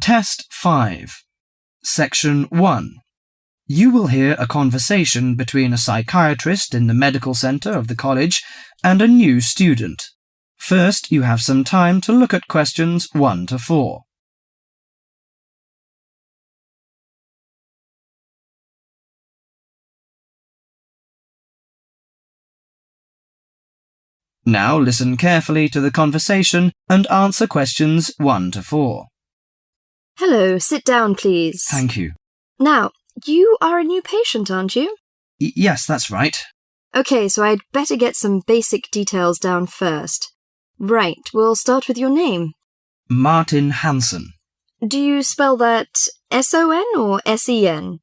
Test 5. Section 1. You will hear a conversation between a psychiatrist in the medical centre of the college and a new student. First, you have some time to look at questions 1 to 4. Now listen carefully to the conversation and answer questions 1 to 4. Hello, sit down, please. Thank you. Now, you are a new patient, aren't you? Yes, that's right. Okay, so I'd better get some basic details down first. Right, we'll start with your name. Martin Hansen. Do you spell that S-O-N or S-E-N?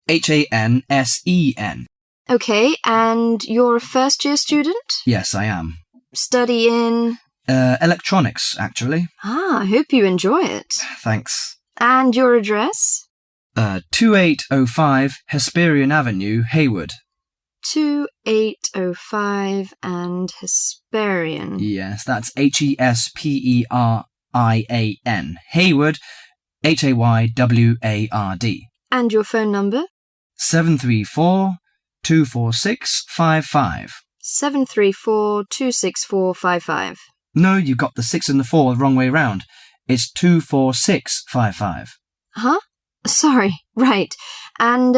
Hansen. Okay, and you're a first-year student? Yes, I am. Study in? Electronics, actually. I hope you enjoy it. Thanks. And your address? 2805 Hesperian Avenue, Hayward. 2805 and Hesperian. Yes, that's Hesperian. Hayward, Hayward. And your phone number? 734-246-55. 734-264-55. No, you got the 6 and the 4 the wrong way round. It's 246-55. Huh? Sorry, right. And,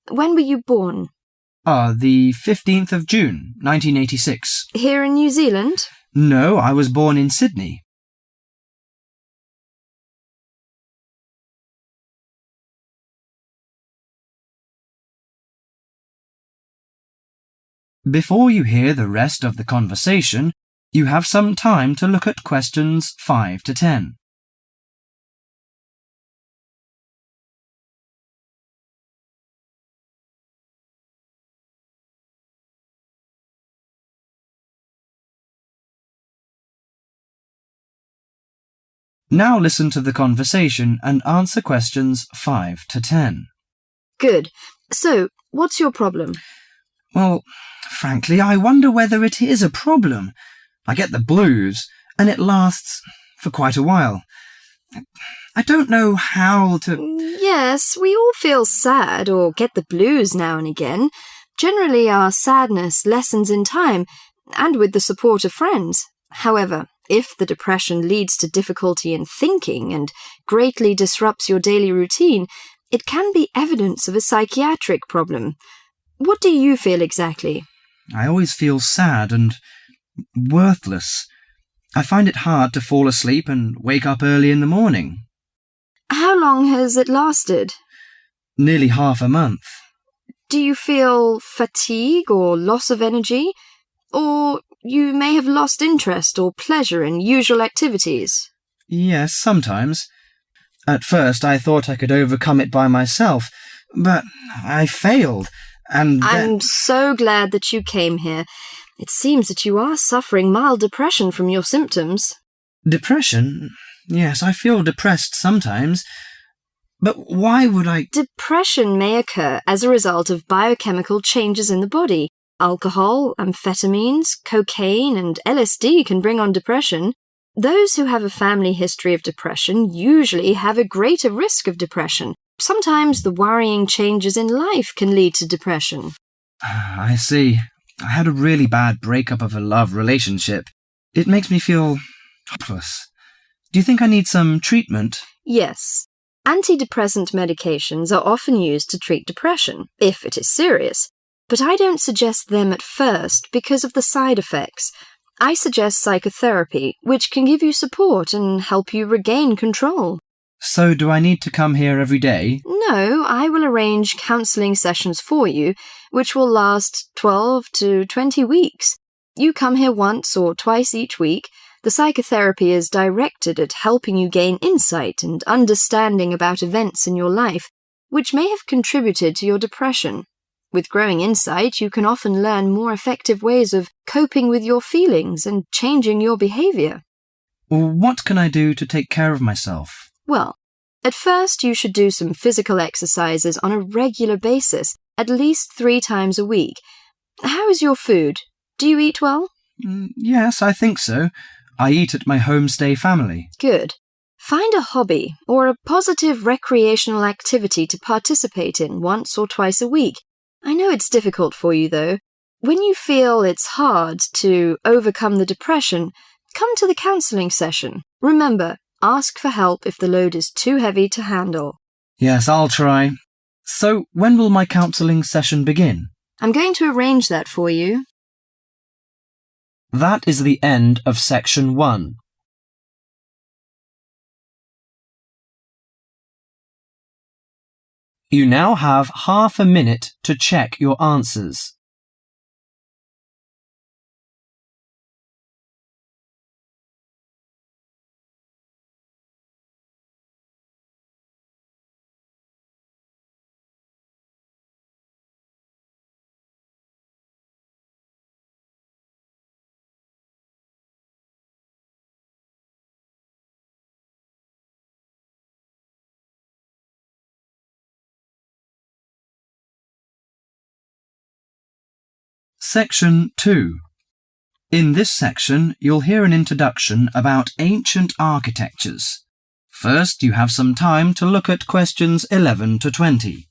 when were you born? The 15th of June, 1986. Here in New Zealand? No, I was born in Sydney. Before you hear the rest of the conversation, you have some time to look at questions 5 to 10. Now listen to the conversation and answer questions 5 to 10. Good. So, what's your problem? Well, frankly, I wonder whether it is a problem. I get the blues, and it lasts for quite a while. I don't know how to... Yes, we all feel sad or get the blues now and again. Generally, our sadness lessens in time, and with the support of friends. However, if the depression leads to difficulty in thinking and greatly disrupts your daily routine, it can be evidence of a psychiatric problem. What do you feel exactly? I always feel sad and worthless. I find it hard to fall asleep and wake up early in the morning. How long has it lasted? Nearly half a month. Do you feel fatigue or loss of energy? Or you may have lost interest or pleasure in usual activities? Yes, sometimes. At first I thought I could overcome it by myself, but I failed, and I'm so glad that you came here. It seems that you are suffering mild depression from your symptoms. Depression? Yes, I feel depressed sometimes. But why would I... Depression may occur as a result of biochemical changes in the body. Alcohol, amphetamines, cocaine, and LSD can bring on depression. Those who have a family history of depression usually have a greater risk of depression. Sometimes the worrying changes in life can lead to depression. I see. I had a really bad breakup of a love relationship. It makes me feel hopeless. Do you think I need some treatment? Yes. Antidepressant medications are often used to treat depression, if it is serious. But I don't suggest them at first because of the side effects. I suggest psychotherapy, which can give you support and help you regain control. So do I need to come here every day? No, I will arrange counselling sessions for you, which will last 12 to 20 weeks. You come here once or twice each week. The psychotherapy is directed at helping you gain insight and understanding about events in your life, which may have contributed to your depression. With growing insight, you can often learn more effective ways of coping with your feelings and changing your behaviour. What can I do to take care of myself? Well, at first you should do some physical exercises on a regular basis, at least 3 times a week. How is your food? Do you eat well? Yes, I think so. I eat at my homestay family. Good. Find a hobby or a positive recreational activity to participate in once or twice a week. I know it's difficult for you, though. When you feel it's hard to overcome the depression, come to the counselling session. Remember, ask for help if the load is too heavy to handle. Yes, I'll try. So, when will my counselling session begin? I'm going to arrange that for you. That is the end of section 1. You now have half a minute to check your answers. Section 2. In this section, you'll hear an introduction about ancient architectures. First, you have some time to look at questions 11 to 20.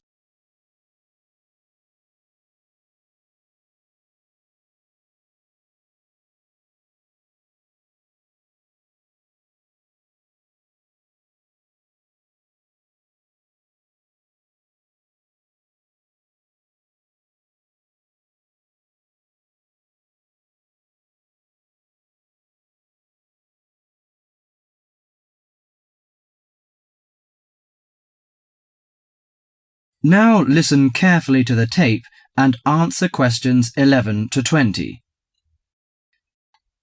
Now listen carefully to the tape and answer questions 11 to 20.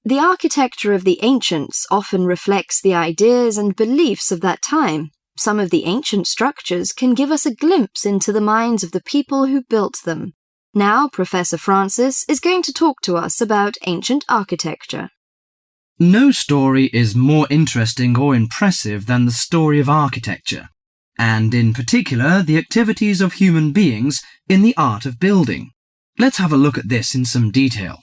The architecture of the ancients often reflects the ideas and beliefs of that time. Some of the ancient structures can give us a glimpse into the minds of the people who built them. Now, Professor Francis is going to talk to us about ancient architecture. No story is more interesting or impressive than the story of architecture, and in particular the activities of human beings in the art of building. Let's have a look at this in some detail.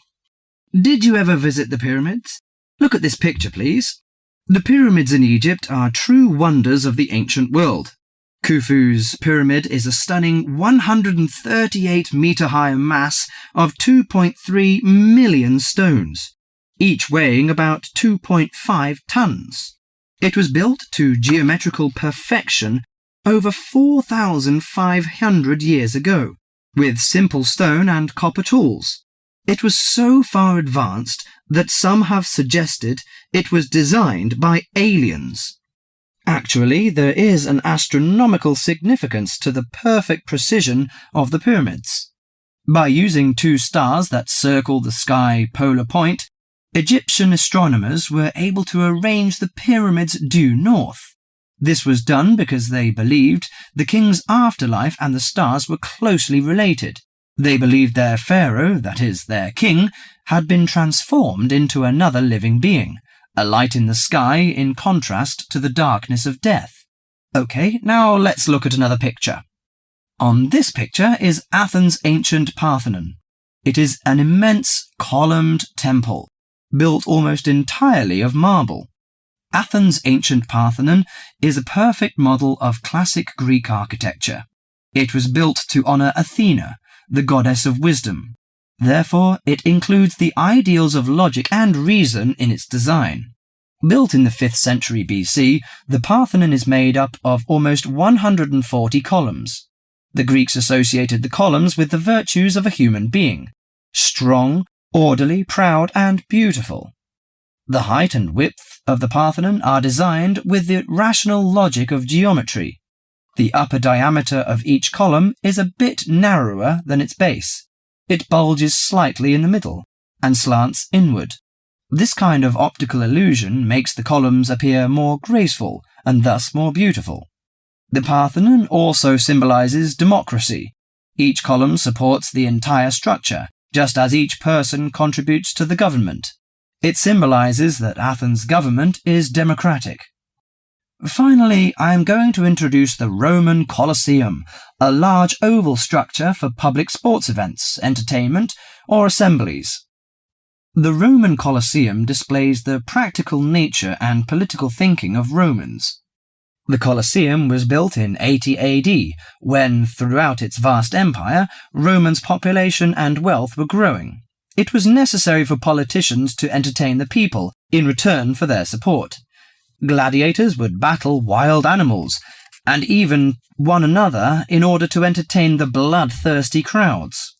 Did you ever visit the pyramids? Look at this picture, please. The pyramids in Egypt are true wonders of the ancient world. Khufu's pyramid is a stunning 138-metre-high mass of 2.3 million stones, each weighing about 2.5 tons. It was built to geometrical perfection over 4,500 years ago, with simple stone and copper tools. It was so far advanced that some have suggested it was designed by aliens. Actually, there is an astronomical significance to the perfect precision of the pyramids. By using 2 stars that circle the sky polar point, Egyptian astronomers were able to arrange the pyramids due north. This was done because they believed the king's afterlife and the stars were closely related. They believed their pharaoh, that is, their king, had been transformed into another living being, a light in the sky in contrast to the darkness of death. Okay, now let's look at another picture. On this picture is Athens' ancient Parthenon. It is an immense columned temple, built almost entirely of marble. Athens' ancient Parthenon is a perfect model of classic Greek architecture. It was built to honour Athena, the goddess of wisdom. Therefore, it includes the ideals of logic and reason in its design. Built in the 5th century BC, the Parthenon is made up of almost 140 columns. The Greeks associated the columns with the virtues of a human being: strong, orderly, proud, and beautiful. The height and width of the Parthenon are designed with the rational logic of geometry. The upper diameter of each column is a bit narrower than its base. It bulges slightly in the middle and slants inward. This kind of optical illusion makes the columns appear more graceful and thus more beautiful. The Parthenon also symbolizes democracy. Each column supports the entire structure, just as each person contributes to the government. It symbolizes that Athens' government is democratic. Finally, I am going to introduce the Roman Colosseum, a large oval structure for public sports events, entertainment, or assemblies. The Roman Colosseum displays the practical nature and political thinking of Romans. The Colosseum was built in 80 AD, when, throughout its vast empire, Romans' population and wealth were growing. It was necessary for politicians to entertain the people in return for their support. Gladiators would battle wild animals, and even one another in order to entertain the bloodthirsty crowds.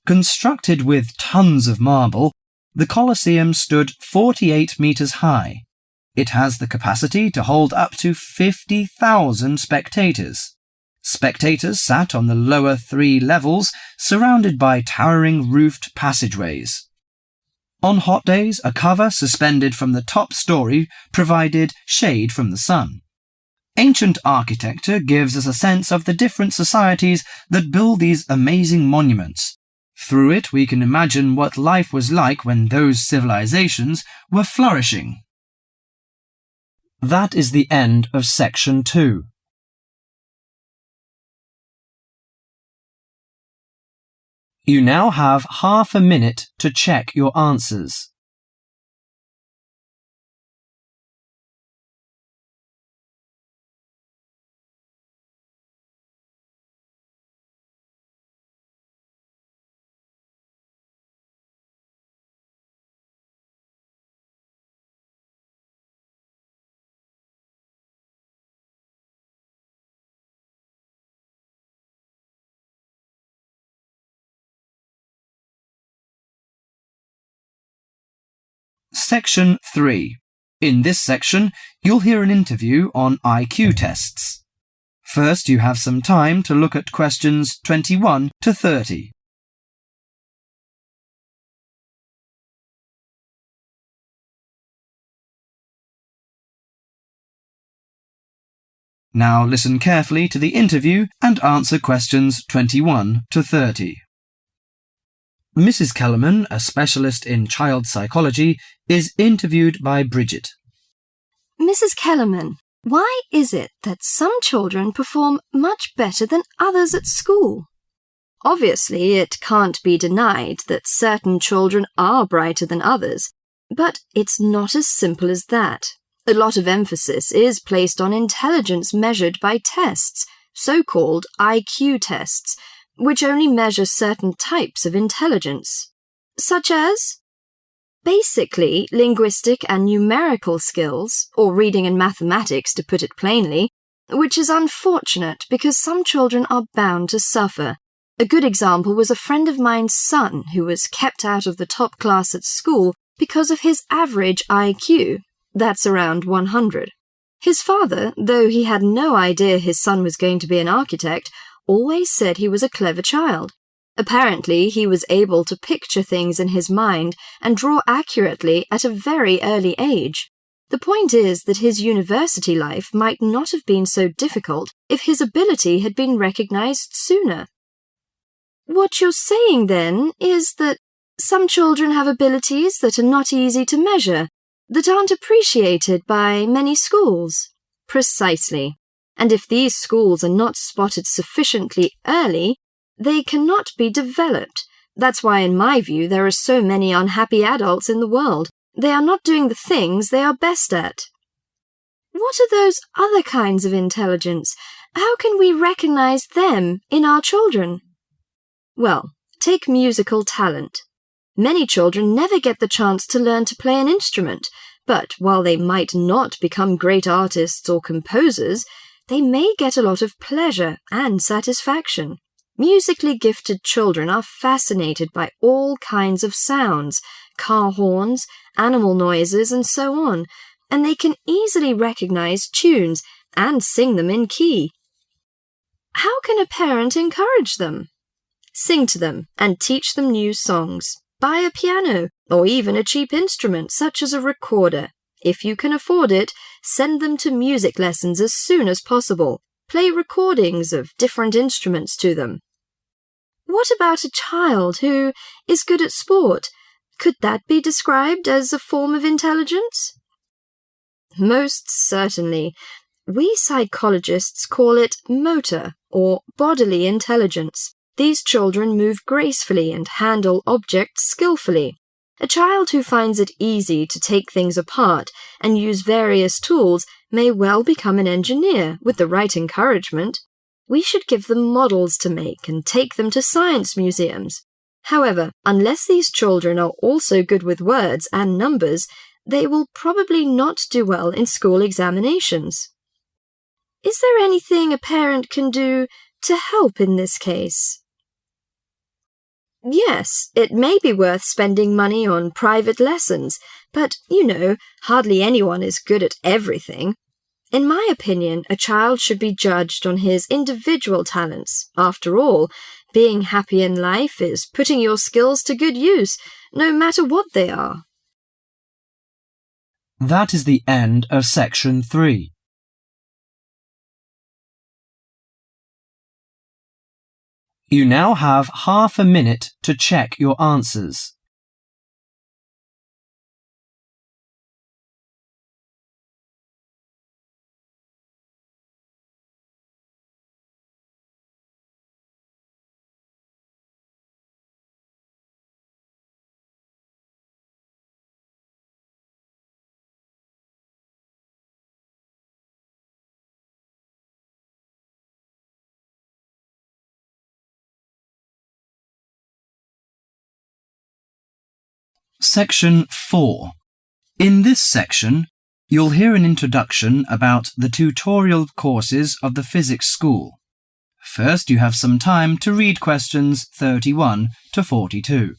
Constructed with tons of marble, the Colosseum stood 48 meters high. It has the capacity to hold up to 50,000 spectators. Spectators sat on the lower 3 levels, surrounded by towering roofed passageways. On hot days, a cover suspended from the top story provided shade from the sun. Ancient architecture gives us a sense of the different societies that build these amazing monuments. Through it, we can imagine what life was like when those civilizations were flourishing. That is the end of section 2. You now have half a minute to check your answers. Section 3. In this section, you'll hear an interview on IQ tests. First, you have some time to look at questions 21 to 30. Now listen carefully to the interview and answer questions 21 to 30. Mrs. Kellerman, a specialist in child psychology, is interviewed by Bridget. Mrs. Kellerman, why is it that some children perform much better than others at school? Obviously, it can't be denied that certain children are brighter than others, but it's not as simple as that. A lot of emphasis is placed on intelligence measured by tests, so-called IQ tests, which only measure certain types of intelligence, such as basically linguistic and numerical skills, or reading and mathematics to put it plainly, which is unfortunate because some children are bound to suffer. A good example was a friend of mine's son who was kept out of the top class at school because of his average IQ. That's around 100. His father, though he had no idea his son was going to be an architect, always said he was a clever child. Apparently, he was able to picture things in his mind and draw accurately at a very early age. The point is that his university life might not have been so difficult if his ability had been recognized sooner. What you're saying, then, is that some children have abilities that are not easy to measure, that aren't appreciated by many schools. Precisely. And if these schools are not spotted sufficiently early, they cannot be developed. That's why, in my view, there are so many unhappy adults in the world. They are not doing the things they are best at. What are those other kinds of intelligence? How can we recognize them in our children? Well, take musical talent. Many children never get the chance to learn to play an instrument, but while they might not become great artists or composers, they may get a lot of pleasure and satisfaction. Musically gifted children are fascinated by all kinds of sounds, car horns, animal noises, and so on, and they can easily recognize tunes and sing them in key. How can a parent encourage them? Sing to them and teach them new songs. Buy a piano or even a cheap instrument such as a recorder. If you can afford it, send them to music lessons as soon as possible. Play recordings of different instruments to them. What about a child who is good at sport? Could that be described as a form of intelligence? Most certainly. We psychologists call it motor or bodily intelligence. These children move gracefully and handle objects skillfully. A child who finds it easy to take things apart and use various tools may well become an engineer with the right encouragement. We should give them models to make and take them to science museums. However, unless these children are also good with words and numbers, they will probably not do well in school examinations. Is there anything a parent can do to help in this case? Yes, it may be worth spending money on private lessons, but, hardly anyone is good at everything. In my opinion, a child should be judged on his individual talents. After all, being happy in life is putting your skills to good use, no matter what they are. That is the end of section 3. You now have half a minute to check your answers. Section 4. In this section, you'll hear an introduction about the tutorial courses of the physics school. First, you have some time to read questions 31 to 42.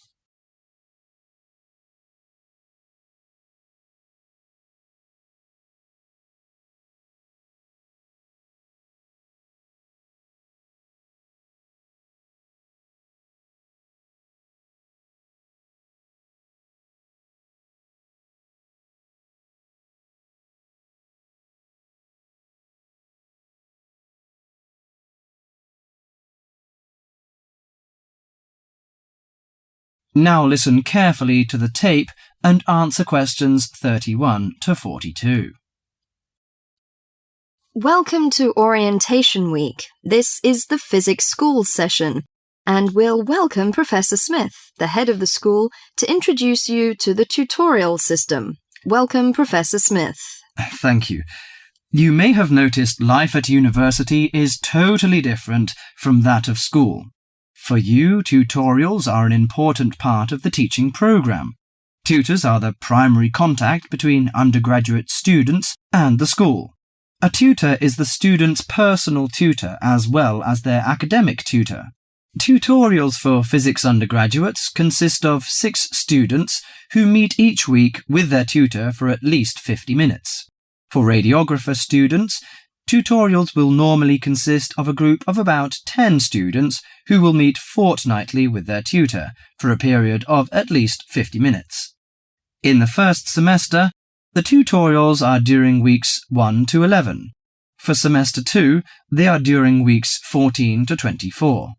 Now listen carefully to the tape and answer questions 31 to 42. Welcome to Orientation Week. This is the physics school session, and we'll welcome Professor Smith, the head of the school, to introduce you to the tutorial system. Welcome, Professor Smith. Thank you. You may have noticed life at university is totally different from that of school. For you, tutorials are an important part of the teaching program. Tutors are the primary contact between undergraduate students and the school. A tutor is the student's personal tutor as well as their academic tutor. Tutorials for physics undergraduates consist of 6 students who meet each week with their tutor for at least 50 minutes. For radiographer students, tutorials will normally consist of a group of about 10 students who will meet fortnightly with their tutor for a period of at least 50 minutes. In the first semester, the tutorials are during weeks 1 to 11. For semester 2, they are during weeks 14 to 24.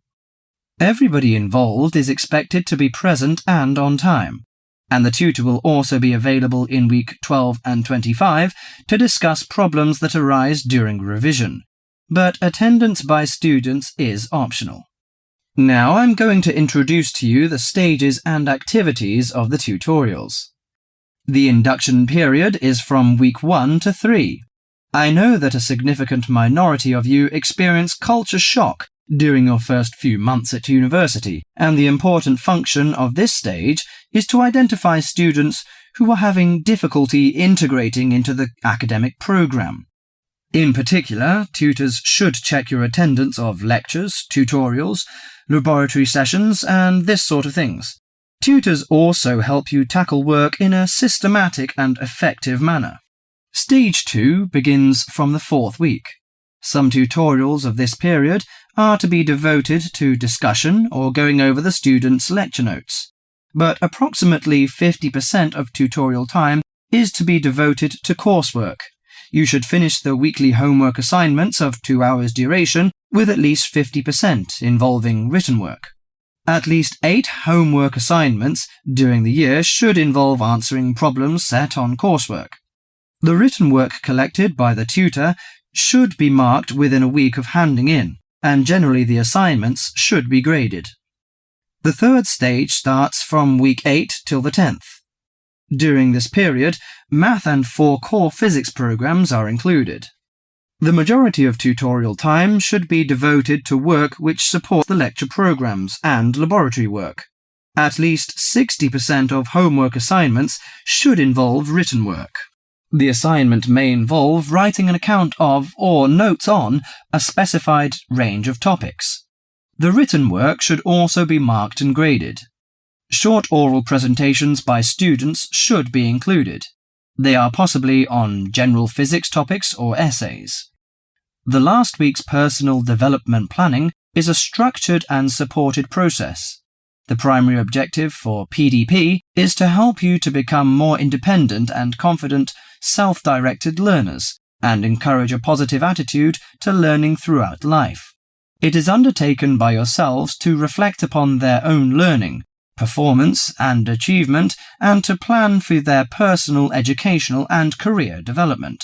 Everybody involved is expected to be present and on time, and the tutor will also be available in week 12 and 25 to discuss problems that arise during revision, but attendance by students is optional. Now I'm going to introduce to you the stages and activities of the tutorials. The induction period is from week 1 to 3. I know that a significant minority of you experience culture shock during your first few months at university, and the important function of this stage is to identify students who are having difficulty integrating into the academic program. In particular, tutors should check your attendance of lectures, tutorials, laboratory sessions, and this sort of things. Tutors also help you tackle work in a systematic and effective manner. Stage 2 begins from the 4th week. Some tutorials of this period are to be devoted to discussion or going over the students' lecture notes, but approximately 50% of tutorial time is to be devoted to coursework. You should finish the weekly homework assignments of 2 hours duration with at least 50% involving written work. At least 8 homework assignments during the year should involve answering problems set on coursework. The written work collected by the tutor should be marked within a week of handing in, and generally the assignments should be graded. The third stage starts from week 8 till the 10th. During this period, math and 4 core physics programs are included. The majority of tutorial time should be devoted to work which supports the lecture programs and laboratory work. At least 60% of homework assignments should involve written work. The assignment may involve writing an account of or notes on a specified range of topics. The written work should also be marked and graded. Short oral presentations by students should be included. They are possibly on general physics topics or essays. The last week's personal development planning is a structured and supported process. The primary objective for PDP is to help you to become more independent and confident, self-directed learners and encourage a positive attitude to learning throughout life. It is undertaken by yourselves to reflect upon their own learning, performance and achievement, and to plan for their personal, educational and career development.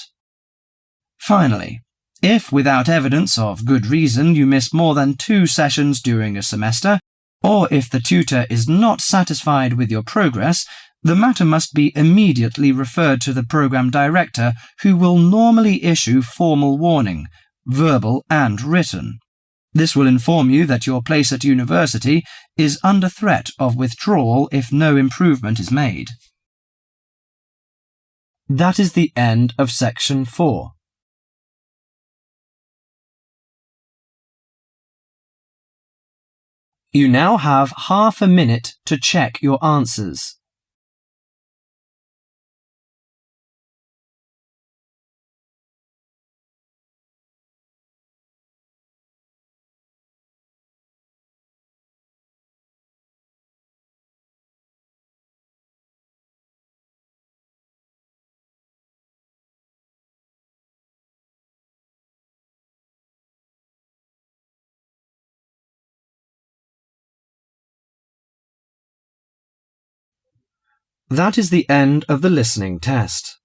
Finally, if without evidence of good reason you miss more than 2 sessions during a semester, or if the tutor is not satisfied with your progress, the matter must be immediately referred to the program director, who will normally issue formal warning, verbal and written. This will inform you that your place at university is under threat of withdrawal if no improvement is made. That is the end of section 4. You now have half a minute to check your answers. That is the end of the listening test.